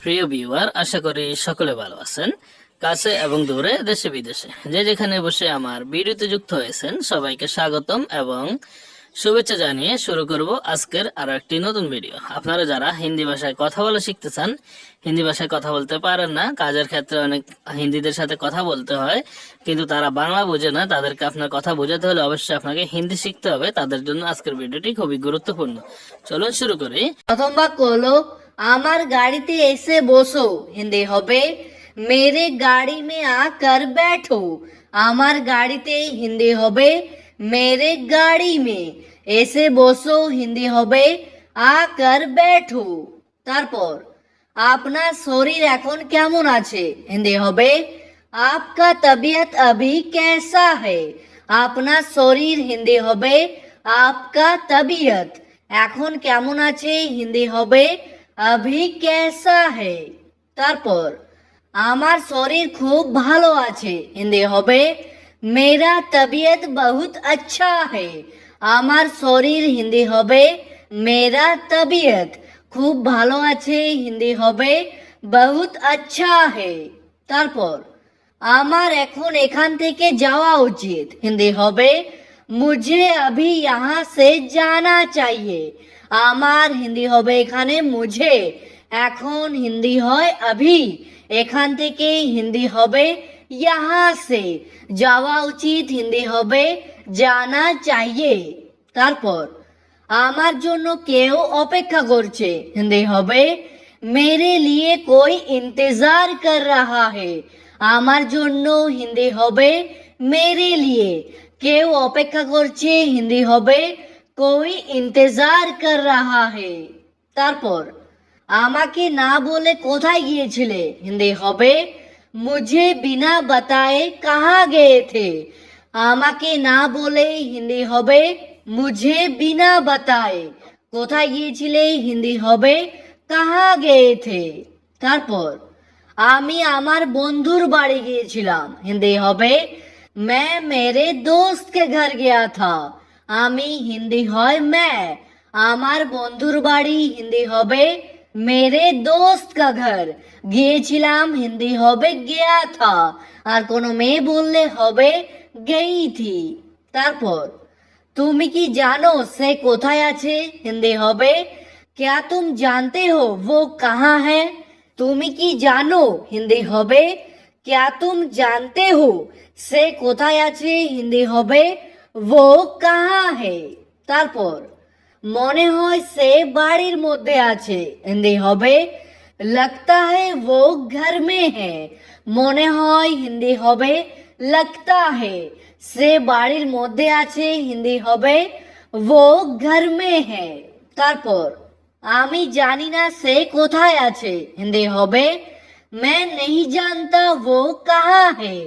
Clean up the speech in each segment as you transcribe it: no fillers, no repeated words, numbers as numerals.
প্রিয় ভিউয়ার, আশা করি সকলে ভালো আছেন। কাছে এবং দূরে, দেশে বিদেশে যে যেখানে বসে আমার ভিডিওতে যুক্ত হয়েছেন সবাইকে স্বাগতম এবং শুভেচ্ছা জানিয়ে শুরু করব আজকের আরো একটি নতুন ভিডিও। আপনারা যারা হিন্দি ভাষায় কথা বলা শিখতে চান, হিন্দি ভাষায় কথা বলতে পারেন না, কাজের ক্ষেত্রে অনেক হিন্দিদের সাথে কথা বলতে হয় কিন্তু তারা বাংলা বোঝে না, তাদেরকে আপনার কথা বোঝাতে হলে অবশ্যই আপনাকে হিন্দি শিখতে হবে। তাদের জন্য আজকের ভিডিওটি খুবই গুরুত্বপূর্ণ। চলুন শুরু করি। প্রথম বাক্য হলো আমার গাড়িতে এসে বসো। হিন্দি হবে মেরে গাড়ি মে আকার बैठो। আমার গাড়িতে হিন্দি হবে মেরে গাড়ি মে। এসে বসো হিন্দি হবে আকার बैठो। তারপর আপনার শরীর এখন কেমন আছে? হিন্দি হবে आपका तबीयत अभी कैसा है। আপনার শরীর হিন্দি হবে आपका तबीयत। এখন কেমন আছে? হিন্দি হবে अभी कैसा है। তারপর আমার শরীর খুব ভালো আছে। হিন্দি হবে मेरा तबीयत बहुत अच्छा है। আমার শরীর হিন্দি হবে मेरा तबीयत খুব ভালো আছে। হিন্দি হবে बहुत अच्छा है। তারপর আমার এখন এখান থেকে যাওয়া উচিত। হিন্দি হবে मुझे अभी यहाँ से जाना चाहिए। আমার হিন্দি হবে এখানে মুঝে, এখন হিন্দি হয় अभी, এখান থেকে হিন্দি হবে यहाँ से, যাওয়া উচিত হিন্দি হবে जाना चाहिए। তারপর আমার জন্য কেউ অপেক্ষা করছে। হিন্দি হবে मेरे लिए कोई इंतजार कर रहा है। আমার জন্য হিন্দি হবে मेरे लिए, কেউ অপেক্ষা করছে। হিন্দি হবে कोई इंतजार कर रहा है। তারপর আমাকে না বলে কোথায় গিয়েছিলে? হিন্দি হবে मुझे बिना बताए कहाँ गए थे। আমাকে না বলে হিন্দি হবে मुझे बिना बताए। কোথায় গিয়েছিলে? হিন্দি হবে कहाँ गए थे। তারপর আমি আমার বন্ধুর বাড়ি গিয়েছিলাম। হিন্দি হবে मैं मेरे दोस्त के घर गया था। আমি হিন্দি হয় मैं, আমার বন্ধুর বাড়ি হিন্দি হবে मेरे दोस्त का घर। গিয়েছিলাম হিন্দি হবে गया था, আর কোনো মেয়ে বললে হবে गई थी। তারপর তুমি কি জানো সে কোথায় আছে? হিন্দি হবে क्या तुम जानते हो वो कहाँ है। তুমি কি জানো হিন্দি হবে क्या तुम जानते हो সে কোথায় আছে। হিন্দি হবে वो कहाँ है। তারপর মনে হয় সে বাড়ির মধ্যে আছে। হিন্দি হবে लगता है वो घर में है। মনে হয় হিন্দি হবে लगता है, সে বাড়ির মধ্যে আছে। হিন্দি হবে वो घर में है। তারপর আমি জানি না সে কোথায় আছে। হিন্দি হবে मैं नहीं जानता वो कहाँ है।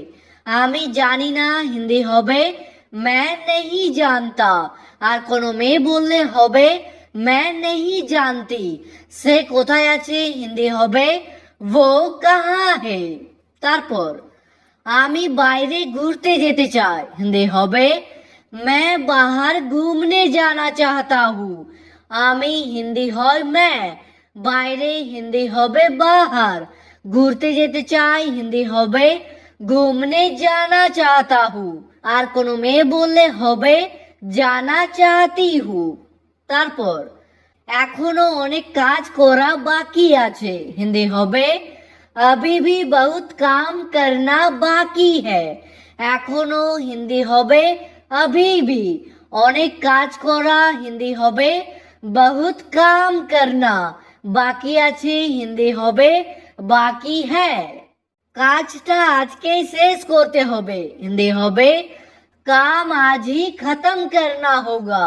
আমি জানি না হিন্দি হবে मैं नहीं जानता, আর কোনো মেয়ে বললে হবে मैं नहीं जानती, সে কোথায় আছে। হিন্দি হবে वो कहाँ है। তারপর আমি বাইরে ঘুরতে যেতে চাই। হিন্দি হবে मैं बाहर घूमने जाना चाहता हूँ। আমি হিন্দি হয় मैं, বাইরে হিন্দি হবে बाहर, ঘুরতে যেতে চাই হিন্দি হবে घूमने जाना चाहता हूँ, আর কোনো মেয়ে বললে হবে जाना चाहती हूँ। তারপর এখনো অনেক কাজ করা বাকি আছে। হিন্দি হবে अभी भी बहुत काम करना बाकी है। এখনো হিন্দি হবে अभी भी, অনেক কাজ করা হিন্দি হবে बहुत काम करना, বাকি আছে হিন্দি হবে বাকি है। কাজটা আজকেই শেষ করতে হবে। হিন্দি হবে काम आज ही खत्म करना होगा।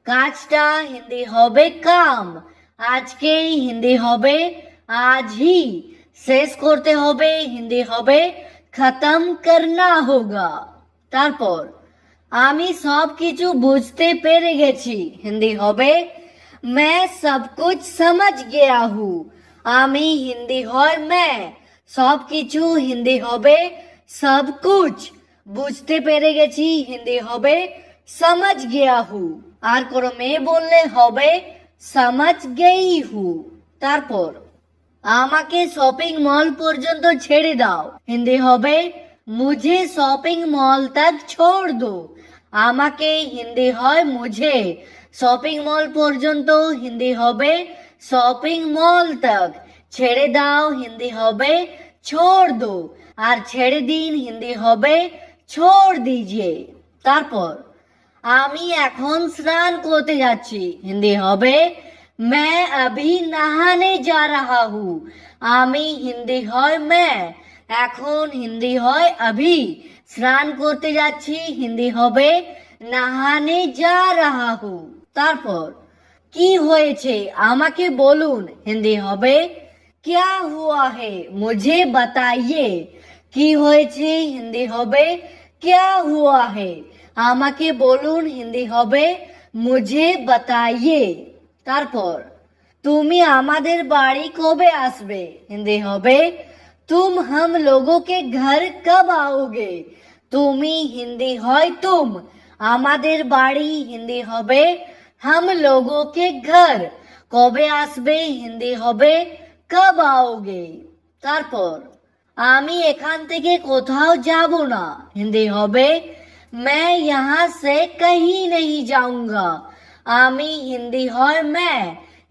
কাজটা হিন্দি হবে काम, আজকেই হিন্দি হবে आज ही, শেষ করতে হবে হিন্দি হবে खत्म करना होगा। তারপর আমি সব কিছু বুঝতে পেরে গেছি। হিন্দি হবে मैं सब कुछ समझ गया हूँ। আমি হিন্দি হয় मैं, সব কিছু হিন্দি হবে सब कुछ, বুঝতে পেরে গেছি হিন্দি হবে समझ गया हूँ, আর কোনো মেয়ে বললে হবে समझ गई हूँ। তারপর আমাকে শপিং মল পর্যন্ত ছেড়ে দাও হিন্দি হবে মুঝে শপিং মল তক ছোড় দো আমাকে হিন্দি হয় মুঝে শপিং মল পর্যন্ত হিন্দি হবে শপিং মল তক ছেড়ে দাও হিন্দি হবে ছোড় দো আর ছেড়ে দিন হিন্দি হবে ছোড় দিজিয়ে তারপর আমি এখন স্নান করতে যাচ্ছি হিন্দি হবে मैं अभी नहाने जा रहा हूँ আমি হিন্দি হয় मैं এখন হিন্দি হয় अभी স্নান করতে যাচ্ছি হিন্দি হবে नहाने जा रहा हूँ তারপর কি হয়েছে আমাকে বলুন হিন্দি হবে क्या हुआ है मुझे बताइए কি হয়েছে হিন্দি হবে क्या हुआ है আমাকে বলুন হিন্দি হবে मुझे बताइए তারপর তুমি আমাদের বাড়ি কবে আসবে হিন্দি হবে तुम हम लोगों के घर कब आओगे তুমি হিন্দি হয় तुम আমাদের বাড়ি হিন্দি হবে हम लोगों के घर কবে আসবে হিন্দি হবে कब आओगे তারপর আমি এখান থেকে কোথাও যাব না হিন্দি হবে मैं यहाँ से कहीं नहीं जाऊंगा আমি হিন্দি হয় मैं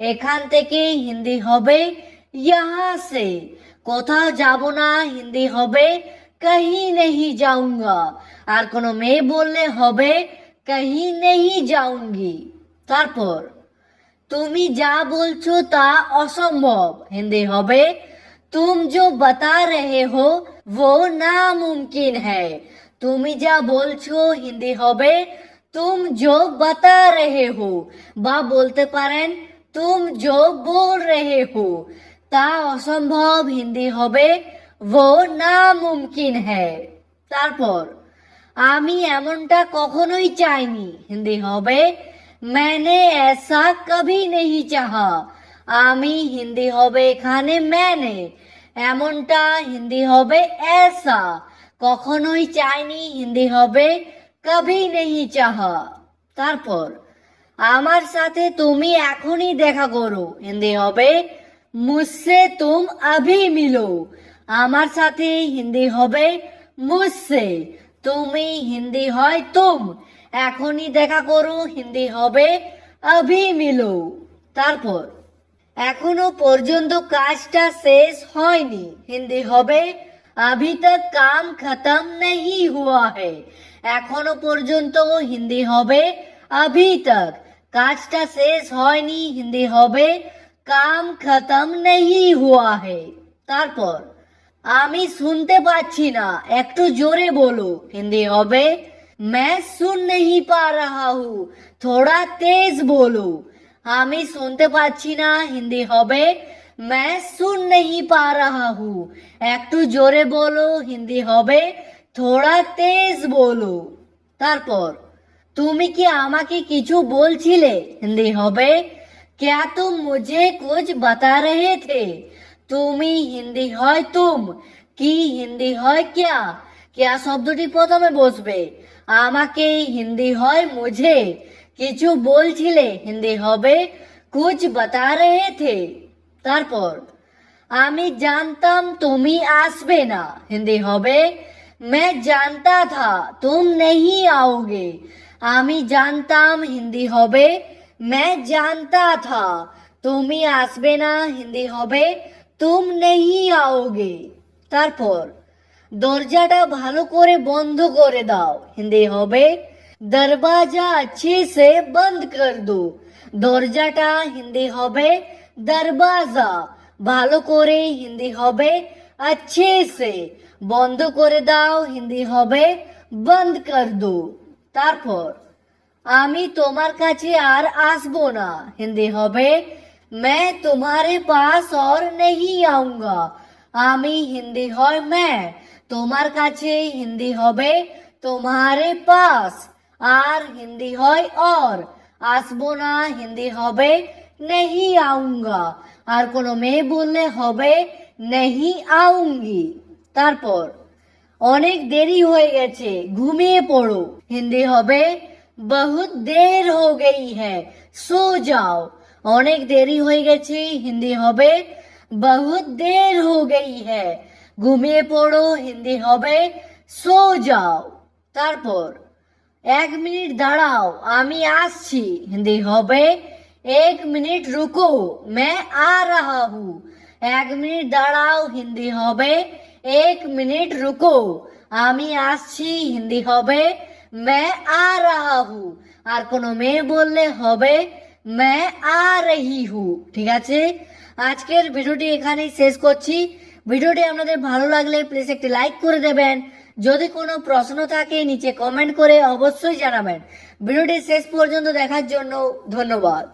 এখান থেকে হিন্দি হবে यहाँ से কোথাও যাব না হিন্দি হবে कहीं नहीं जाऊंगा আর কোনো মেয়ে বললে হবে कहीं नहीं जाऊंगी তারপর তুমি যা বলছো তা অসম্ভব হিন্দি হবে तुम जो बता रहे हो वो नामुमकिन है তুমি যা বলছো হিন্দি হবে तुम जो बता रहे हो বা বলতে পারেন तुम जो बोल रहे हो তা অসম্ভব হিন্দি হবে वो नामुमकिन है তারপর আমি এমনটা কখনোই চাইনি হিন্দি হবে मैंने ऐसा कभी नहीं चाहा আমি হিন্দি হবে এখানে मैंने এমনটা হিন্দি হবে ऐसा কখনোই চাইনি হিন্দি হবে कभी नहीं चाहा তারপর আমার সাথে তুমি এখনই দেখা করো হিন্দি হবে मुझसे तुम अभी मिलो আমার সাথে হিন্দি হবে मुझसे তুমি হিন্দি হয় तुम এখনই দেখা করো হিন্দি হবে अभी मिलो তারপর এখনো পর্যন্ত কাজটা শেষ হয়নি হিন্দি হবে अभी तक काम खत्म नहीं हुआ है এখনো পর্যন্ত হিন্দি হবে अभी तक কাজটা শেষ হয়নি হিন্দি হবে काम खत्म नहीं हुआ है তারপর আমি শুনতে পাচ্ছি না একটু জোরে বলো হিন্দি হবে मैं सुन नहीं पा रहा हूँ थोड़ा तेज बोलो আমি শুনতে পাচ্ছি না হিন্দি হবে मैं सुन नहीं पा रहा हूँ একটু জোরে বলো হিন্দি হবে थोड़ा तेज बोलो তারপর তুমি কি আমাকে কিছু বলছিলে হিন্দি হবে क्या तुम मुझे कुछ बता रहे थे তুমি হিন্দি হয় तुम কি হিন্দি হয় क्या क्या শব্দটি প্রথমে বসবে আমাকে হিন্দি হয় मुझे কিছু বলছিলে হিন্দি হবে कुछ बता रहे थे তারপর আমি জানতাম তুমি আসবে না হিন্দি হবে मैं जानता था तुम नहीं आओगे আমি জানতাম হিন্দি হবে मैं जानता था তুমি আসবে না হিন্দি হবে तुम नहीं आओगे তারপর দরজাটা ভালো করে বন্ধ করে দাও হিন্দি হবে दरवाजा अच्छे से बंद कर दो দরজাটা হিন্দি হবে दरवाजा ভালো করে হিন্দি হবে अच्छे से বন্ধ করে দাও হিন্দি হবে बंद कर दो তারপর আমি তোমার কাছে আর আসবো না হিন্দি হবে मैं तुम्हारे पास और नहीं आऊंगा আমি হিন্দি হয় मैं তোমার কাছে হিন্দি হবে तुम्हारे पास আর হিন্দি হয় और আসবো না হিন্দি হবে नहीं आऊंगा আর কোনো মেয়ে বললে হবে नहीं आऊंगी তারপর অনেক দেরি হয়ে গেছে ঘুমিয়ে পড়ো হিন্দি হবে बहुत देर हो गई है सो जाओ অনেক দেরি হয়ে গেছে হিন্দি হবে बहुत देर हो गई है ঘুমিয়ে পড়ো হিন্দি হবে সো যাও। তারপর 1 মিনিট দাঁড়াও আমি আসছি হিন্দি হবে 1 মিনিট রুকো मैं आ रहा हूँ। 1 মিনিট দাঁড়াও হিন্দি হবে 1 মিনিট রুকো আমি আসছি হিন্দি হবে मैं आ रहा हूँ। আর কোনো মেয়ে বললে হবে मैं आ रही हूँ। ঠিক আছে, আজকের ভিডিওটি এখানেই শেষ করছি। ভিডিওটি আপনাদের ভালো লাগলে প্লিজ একটি লাইক করে দেবেন। যদি কোনো প্রশ্ন থাকে নিচে কমেন্ট করে অবশ্যই জানাবেন। ভিডিওটি শেষ পর্যন্ত দেখার জন্য ধন্যবাদ।